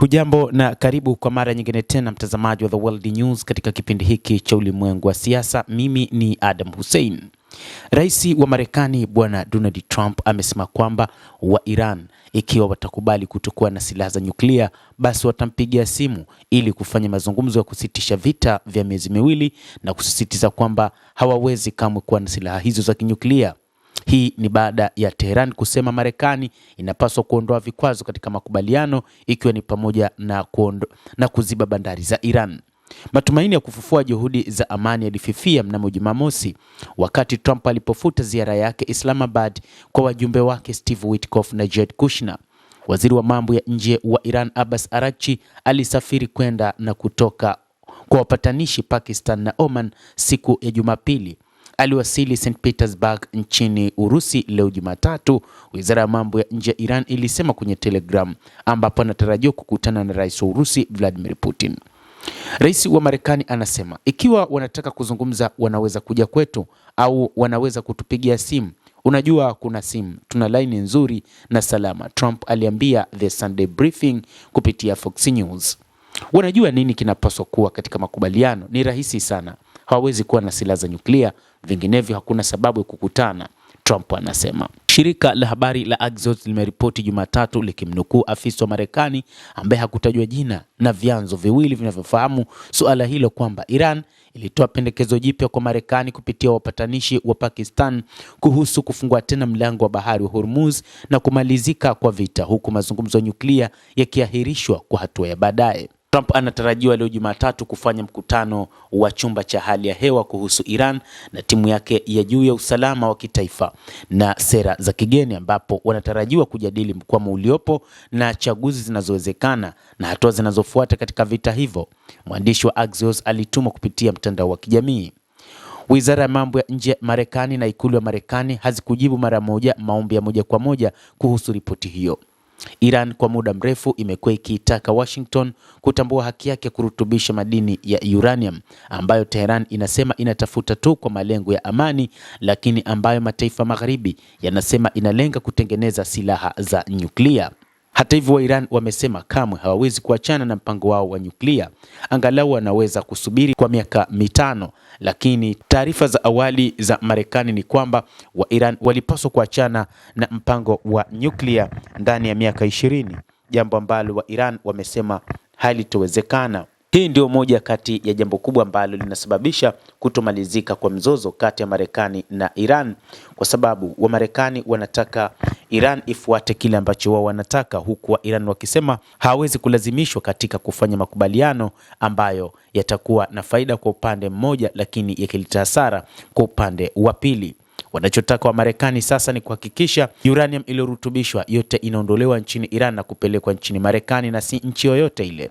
Hujambo na karibu kwa mara nyingine tena mtazamaji wa The World News katika kipindi hiki cha ulimwengu wa siasa. Mimi ni Adam Hussein. Rais wa Marekani Bwana Donald Trump amesema kwamba wa Iran ikiwa watakubali kutokuwa na silaha za nyuklia basi watampigia simu ili kufanya mazungumzo ya kusitisha vita vya miezi miwili na kusisitiza kwamba hawawezi kamwe kuwa na silaha hizo za kinyuklia. Hii ni baada ya Tehran kusema Marekani inapaswa kuondoa vikwazo katika makubaliano ikiwa ni pamoja na kuziba bandari za Iran. Matumaini ya kufufua juhudi za amani yalififia mnamo Jumamosi wakati Trump alipofuta ziara yake Islamabad kwa wajumbe wake Steve Witkoff na Jared Kushner. Waziri wa mambo ya nje wa Iran Abbas Araghchi alisafiri kwenda na kutoka kwa wapatanishi Pakistan na Oman siku ya Jumapili. Aliwasili St. Petersburg nchini Urusi leo Jumatatu, Wizara ya mambo ya nje ya Iran ilisema kwenye Telegram, ambapo anatarajiwa kukutana na Rais wa Urusi Vladimir Putin. Rais wa Marekani anasema ikiwa wanataka kuzungumza wanaweza kuja kwetu au wanaweza kutupigia simu. Unajua kuna simu, tuna laini nzuri na salama, Trump aliambia The Sunday Briefing kupitia Fox News. Wanajua nini kinapaswa kuwa katika makubaliano, ni rahisi sana. Hawawezi kuwa na silaha za nyuklia, vinginevyo hakuna sababu ya kukutana, Trump anasema. Shirika la habari la Axios limeripoti Jumatatu likimnukuu afisa wa Marekani ambaye hakutajwa jina na vyanzo viwili vinavyofahamu suala hilo kwamba Iran ilitoa pendekezo jipya kwa Marekani kupitia wapatanishi wa Pakistan kuhusu kufungua tena mlango wa bahari wa Hormuz na kumalizika kwa vita, huku mazungumzo ya nyuklia yakiahirishwa kwa hatua ya baadaye. Trump anatarajiwa leo Jumatatu kufanya mkutano wa chumba cha hali ya hewa kuhusu Iran na timu yake ya juu ya usalama wa kitaifa na sera za kigeni, ambapo wanatarajiwa kujadili mkwamo uliopo na chaguzi zinazowezekana na hatua zinazofuata katika vita hivyo. Mwandishi wa Axios alitumwa kupitia mtandao wa kijamii. Wizara ya mambo ya nje ya Marekani na ikulu ya Marekani hazikujibu mara moja maombi ya moja kwa moja kuhusu ripoti hiyo. Iran kwa muda mrefu imekuwa ikiitaka Washington kutambua haki yake kurutubisha madini ya uranium ambayo Tehran inasema inatafuta tu kwa malengo ya amani, lakini ambayo mataifa magharibi yanasema inalenga kutengeneza silaha za nyuklia. Hata hivyo, wa Iran wamesema kamwe hawawezi kuachana na mpango wao wa nyuklia, angalau wanaweza kusubiri kwa miaka 5, lakini taarifa za awali za Marekani ni kwamba wa Iran walipaswa kuachana na mpango wa nyuklia ndani ya miaka 20, jambo ambalo wa Iran wamesema halitowezekana. Hii ndio moja kati ya jambo kubwa ambalo linasababisha kutomalizika kwa mzozo kati ya Marekani na Iran, kwa sababu wa Marekani wanataka Iran ifuate kile ambacho wao wanataka, huku wa Iran wakisema hawezi kulazimishwa katika kufanya makubaliano ambayo yatakuwa na faida kwa upande mmoja lakini yakileta hasara kwa upande wa pili. Wanachotaka wa Marekani sasa ni kuhakikisha uranium iliyorutubishwa yote inaondolewa nchini Iran na kupelekwa nchini Marekani na si nchi yoyote ile.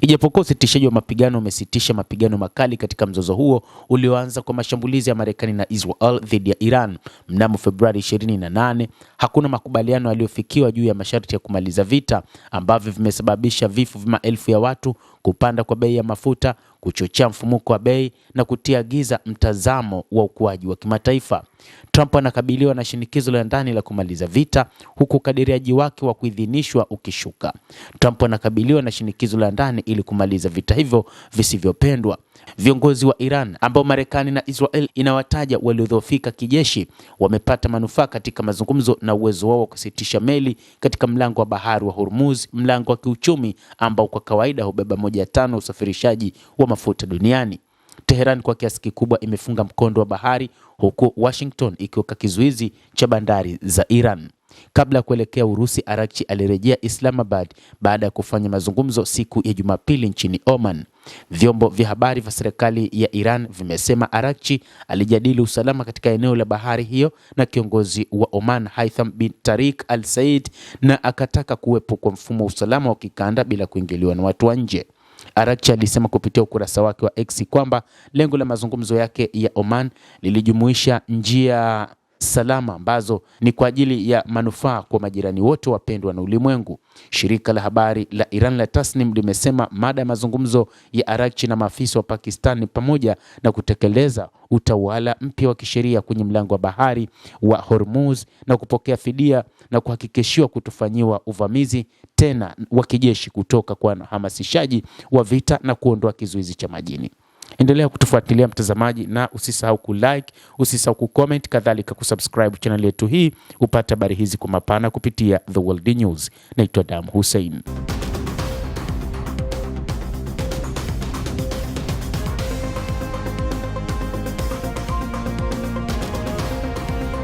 Ijapokuwa usitishaji wa mapigano umesitisha mapigano makali katika mzozo huo ulioanza kwa mashambulizi ya Marekani na Israel dhidi ya Iran mnamo Februari 28, hakuna makubaliano yaliyofikiwa juu ya masharti ya kumaliza vita ambavyo vimesababisha vifo vya maelfu ya watu, kupanda kwa bei ya mafuta, kuchochea mfumuko wa bei na kutia giza mtazamo wa ukuaji wa kimataifa. Trump anakabiliwa na shinikizo la ndani la kumaliza vita huku ukadiriaji wake wa kuidhinishwa ukishuka. Trump anakabiliwa na shinikizo la ndani ili kumaliza vita hivyo visivyopendwa. Viongozi wa Iran ambao Marekani na Israel inawataja waliodhoofika kijeshi wamepata manufaa katika mazungumzo na uwezo wao wa kusitisha meli katika mlango wa bahari wa Hormuz, mlango wa kiuchumi ambao kwa kawaida hubeba 1/5 usafirishaji wa mafuta duniani. Tehran kwa kiasi kikubwa imefunga mkondo wa bahari huku Washington ikiweka kizuizi cha bandari za Iran. Kabla ya kuelekea Urusi, Araghchi alirejea Islamabad baada ya kufanya mazungumzo siku ya Jumapili nchini Oman. Vyombo vya habari vya serikali ya Iran vimesema Araghchi alijadili usalama katika eneo la bahari hiyo na kiongozi wa Oman Haitham bin Tariq Al Said na akataka kuwepo kwa mfumo wa usalama wa kikanda bila kuingiliwa na watu wa nje. Araghchi alisema kupitia ukurasa wake wa X kwamba lengo la mazungumzo yake ya Oman lilijumuisha njia salama ambazo ni kwa ajili ya manufaa kwa majirani wote wapendwa na ulimwengu. Shirika la habari la Iran la Tasnim limesema mada ya mazungumzo ya Araghchi na maafisa wa Pakistan pamoja na kutekeleza utawala mpya wa kisheria kwenye mlango wa bahari wa Hormuz na kupokea fidia na kuhakikishiwa kutofanyiwa uvamizi tena wa kijeshi kutoka kwa hamasishaji wa vita na kuondoa kizuizi cha majini. Endelea kutufuatilia mtazamaji, na usisahau kulike, usisahau kucomment, kadhalika kusubscribe channel yetu hii upate habari hizi kwa mapana kupitia The World News. Naitwa Adam Hussein.